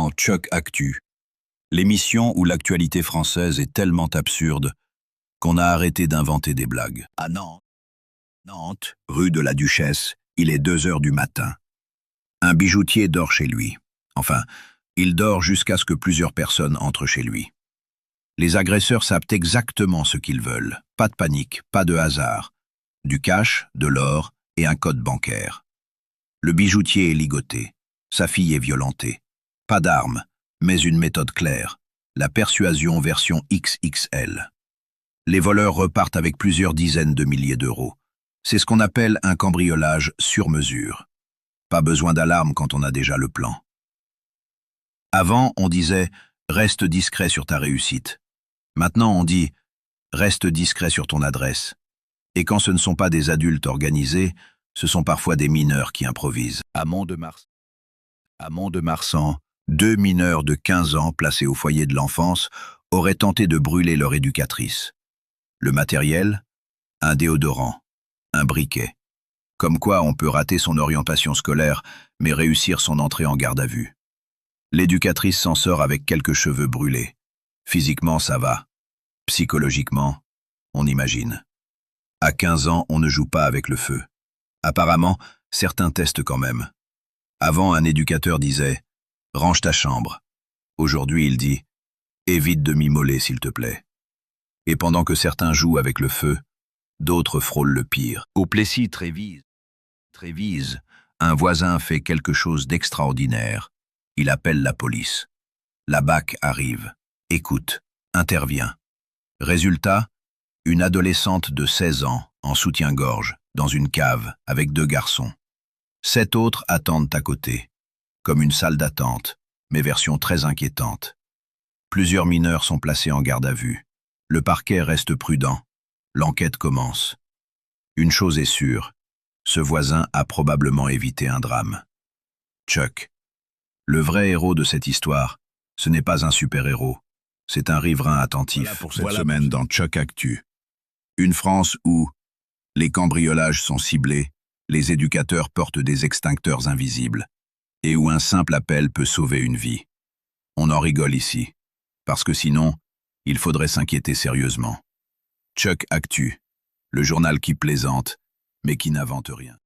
dans Chuck Actu, l'émission où l'actualité française est tellement absurde qu'on a arrêté d'inventer des blagues. À Nantes, rue de la Duchesse, il est 2 heures du matin. Un bijoutier dort chez lui. Enfin, il dort jusqu'à ce que plusieurs personnes entrent chez lui. Les agresseurs savent exactement ce qu'ils veulent. Pas de panique, pas de hasard. Du cash, de l'or et un code bancaire. Le bijoutier est ligoté. Sa fille est violentée. Pas d'armes, mais une méthode claire. La persuasion version XXL. Les voleurs repartent avec plusieurs dizaines de milliers d'euros. C'est ce qu'on appelle un cambriolage sur mesure. Pas besoin d'alarme quand on a déjà le plan. Avant, on disait « reste discret sur ta réussite ». Maintenant, on dit « reste discret sur ton adresse ». Et quand ce ne sont pas des adultes organisés, ce sont parfois des mineurs qui improvisent. À Mont-de-Marsan, 2 mineurs de 15 ans placés au foyer de l'enfance auraient tenté de brûler leur éducatrice. Le matériel, un déodorant, un briquet. Comme quoi on peut rater son orientation scolaire, mais réussir son entrée en garde à vue. L'éducatrice s'en sort avec quelques cheveux brûlés. Physiquement, ça va. Psychologiquement, on imagine. À 15 ans, on ne joue pas avec le feu. Apparemment, certains testent quand même. Avant, un éducateur disait « range ta chambre ». Aujourd'hui, il dit « évite de m'immoler, s'il te plaît ». Et pendant que certains jouent avec le feu, d'autres frôlent le pire. Au Plessis-Trévise, un voisin fait quelque chose d'extraordinaire. Il appelle la police. La BAC arrive, écoute, intervient. Résultat, une adolescente de 16 ans, en soutien-gorge, dans une cave, avec 2 garçons. 7 autres attendent à côté, comme une salle d'attente, mais version très inquiétante. Plusieurs mineurs sont placés en garde à vue. Le parquet reste prudent. L'enquête commence. Une chose est sûre, ce voisin a probablement évité un drame. Chuck. Le vrai héros de cette histoire, ce n'est pas un super-héros, c'est un riverain attentif. Voilà pour cette semaine dans Chuck Actu. Une France où les cambriolages sont ciblés, les éducateurs portent des extincteurs invisibles, et où un simple appel peut sauver une vie. On en rigole ici, parce que sinon, il faudrait s'inquiéter sérieusement. Chuck Actu, le journal qui plaisante, mais qui n'invente rien.